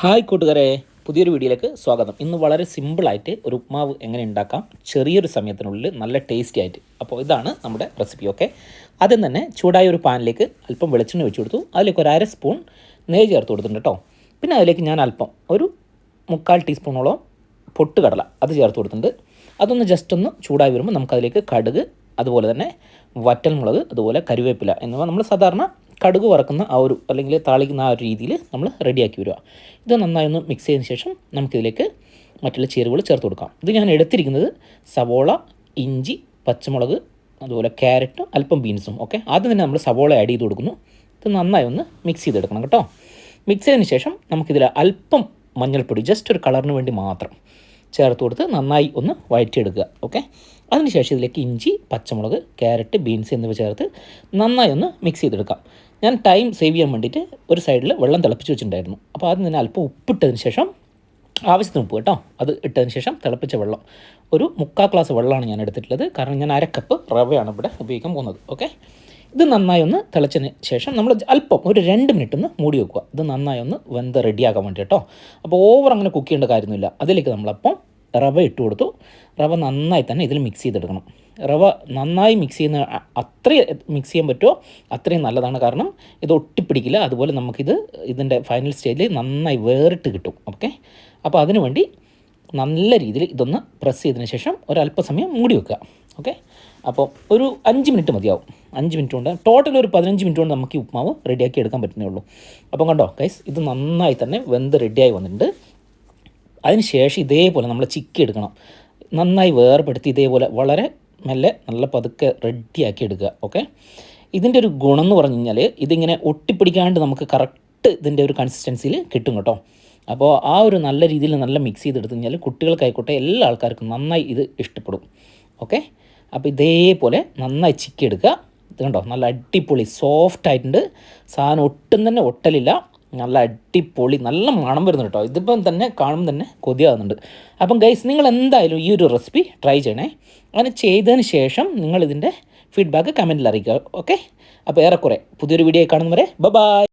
Hi കൂട്ടുകാരെ, പുതിയൊരു വീഡിയോയിലേക്ക് സ്വാഗതം. ഇന്ന് വളരെ സിമ്പിളായിട്ട് ഒരു ഉപ്മാവ് എങ്ങനെ ഉണ്ടാക്കാം ചെറിയൊരു സമയത്തിനുള്ളിൽ നല്ല ടേസ്റ്റി ആയിട്ട്. അപ്പോൾ ഇതാണ് നമ്മുടെ റെസിപ്പി. ഓക്കെ, ആദ്യം തന്നെ ചൂടായ ഒരു പാനിലേക്ക് അല്പം വെളിച്ചെണ്ണ വെച്ച് കൊടുത്തു. അതിലേക്ക് ഒരു 1/2 സ്പൂൺ നെയ്യ് ചേർത്ത് കൊടുത്തിട്ടുണ്ട് കേട്ടോ. പിന്നെ അതിലേക്ക് ഞാൻ അല്പം ഒരു 3/4 ടീസ്പൂണോളം പൊട്ടുകടല അത് ചേർത്ത് കൊടുത്തിട്ടുണ്ട്. അതൊന്ന് ജസ്റ്റ് ഒന്ന് ചൂടായി വരുമ്പോൾ നമുക്കതിലേക്ക് കടുക്, അതുപോലെ തന്നെ വറ്റൽമുളക്, അതുപോലെ കറിവേപ്പില എന്നിവ നമ്മൾ സാധാരണ കടുക് വറക്കുന്ന ആ ഒരു അല്ലെങ്കിൽ താളിക്കുന്ന ആ ഒരു രീതിയിൽ നമ്മൾ റെഡിയാക്കി വരിക. ഇത് നന്നായി ഒന്ന് മിക്സ് ചെയ്തതിന് ശേഷം നമുക്കിതിലേക്ക് മറ്റുള്ള ചേരുവകൾ ചേർത്ത് കൊടുക്കാം. ഇത് ഞാൻ എടുത്തിരിക്കുന്നത് സവോള, ഇഞ്ചി, പച്ചമുളക്, അതുപോലെ ക്യാരറ്റും അല്പം ബീൻസും. ഓക്കെ, ആദ്യം തന്നെ നമ്മൾ സവോള ആഡ് ചെയ്ത് കൊടുക്കുന്നു. ഇത് നന്നായി ഒന്ന് മിക്സ് ചെയ്തെടുക്കണം കേട്ടോ. മിക്സ് ചെയ്തതിന് ശേഷം നമുക്കിതിൽ അല്പം മഞ്ഞൾപ്പൊടി ജസ്റ്റ് ഒരു കളറിന് വേണ്ടി മാത്രം ചേർത്ത് കൊടുത്ത് നന്നായി ഒന്ന് വഴറ്റിയെടുക്കുക. ഓക്കെ, അതിനുശേഷം ഇതിലേക്ക് ഇഞ്ചി, പച്ചമുളക്, ക്യാരറ്റ്, ബീൻസ് എന്നിവ ചേർത്ത് നന്നായി ഒന്ന് മിക്സ് ചെയ്തെടുക്കാം. ഞാൻ ടൈം സേവ് ചെയ്യാൻ വേണ്ടിയിട്ട് ഒരു സൈഡിൽ വെള്ളം തിളപ്പിച്ച് വെച്ചിട്ടുണ്ടായിരുന്നു. അപ്പോൾ ആദ്യം തന്നെ അല്പം ഉപ്പിട്ടതിന് ശേഷം, ആവശ്യത്തിന് ഉപ്പ് കേട്ടോ, അത് ഇട്ടതിന് ശേഷം തിളപ്പിച്ച വെള്ളം ഒരു 3/4 ഗ്ലാസ് വെള്ളമാണ് ഞാൻ എടുത്തിട്ടുള്ളത്. കാരണം ഞാൻ 1/2 കപ്പ് റവയാണ് ഇവിടെ ഉപയോഗിക്കാൻ പോകുന്നത്. ഓക്കെ, ഇത് നന്നായി ഒന്ന് തിളച്ചതിന് ശേഷം നമ്മൾ അല്പം ഒരു 2 മിനിറ്റ് ഒന്ന് മൂടി വെക്കുക. ഇത് നന്നായി ഒന്ന് വെന്ത് റെഡിയാക്കാൻ വേണ്ടി കേട്ടോ. അപ്പോൾ ഓവർ അങ്ങനെ കുക്ക് ചെയ്യേണ്ട കാര്യമൊന്നുമില്ല. അതിലേക്ക് നമ്മളപ്പം റവ ഇട്ട് കൊടുത്തു. റവ നന്നായി തന്നെ ഇതിൽ മിക്സ് ചെയ്തെടുക്കണം. റവ നന്നായി മിക്സ് ചെയ്യുന്ന അത്രയും മിക്സ് ചെയ്യാൻ പറ്റുമോ അത്രയും നല്ലതാണ്. കാരണം ഇത് ഒട്ടിപ്പിടിക്കില്ല. അതുപോലെ നമുക്കിത് ഇതിൻ്റെ ഫൈനൽ സ്റ്റേജിൽ നന്നായി വേറിട്ട് കിട്ടും. ഓക്കെ, അപ്പോൾ അതിനു വേണ്ടി നല്ല രീതിയിൽ ഇതൊന്ന് പ്രസ് ചെയ്തതിന് ശേഷം ഒരല്പസമയം മൂടി വെക്കുക. ഓക്കെ, അപ്പോൾ ഒരു 5 മിനിറ്റ് മതിയാവും. 5 മിനിറ്റ് കൊണ്ട് ടോട്ടൽ ഒരു 15 മിനിറ്റ് കൊണ്ട് നമുക്ക് ഈ ഉപ്മാവ് റെഡിയാക്കി എടുക്കാൻ പറ്റുന്നേ ഉള്ളൂ. അപ്പം കണ്ടോ ഗൈസ്, ഇത് നന്നായി തന്നെ വെന്ത് റെഡിയായി വന്നിട്ടുണ്ട്. അതിന് ശേഷം ഇതേപോലെ നമ്മൾ ചിക്കി എടുക്കണം. നന്നായി വേർപെടുത്തി ഇതേപോലെ വളരെ മെല്ലെ നല്ല പതുക്കെ റെഡിയാക്കി എടുക്കുക. ഓക്കെ, ഇതിൻ്റെ ഒരു ഗുണം എന്ന് പറഞ്ഞു കഴിഞ്ഞാൽ ഇതിങ്ങനെ ഒട്ടിപ്പിടിക്കാണ്ട് നമുക്ക് കറക്റ്റ് ഇതിൻ്റെ ഒരു കൺസിസ്റ്റൻസിയിൽ കിട്ടും കേട്ടോ. അപ്പോൾ ആ ഒരു നല്ല രീതിയിൽ നല്ല മിക്സ് ചെയ്തെടുത്ത് കഴിഞ്ഞാൽ കുട്ടികൾക്കായിക്കോട്ടെ എല്ലാ ആൾക്കാർക്കും നന്നായി ഇത് ഇഷ്ടപ്പെടും. ഓക്കെ, അപ്പോൾ ഇതേപോലെ നന്നായി ചിക്കി എടുക്കുക. ഇത് കണ്ടോ, നല്ല അടിപൊളി സോഫ്റ്റ് ആയിട്ടുണ്ട്. സാധനം ഒട്ടും തന്നെ ഒട്ടലില്ല. നല്ല അടിപൊളി നല്ല മണം വരുന്നുണ്ട് കേട്ടോ. ഇതിപ്പം തന്നെ കാണുമ്പോൾ തന്നെ കൊതിയാകുന്നുണ്ട്. അപ്പം ഗൈസ്, നിങ്ങൾ എന്തായാലും ഈ ഒരു റെസിപ്പി ട്രൈ ചെയ്യണേ. അങ്ങനെ ചെയ്തതിന് ശേഷം നിങ്ങളിതിൻ്റെ ഫീഡ്ബാക്ക് കമൻറ്റിൽ അറിയിക്കുക. ഓക്കെ, അപ്പോൾ ഏറെക്കുറെ പുതിയൊരു വീഡിയോ കാണുന്നവരെ ബൈ.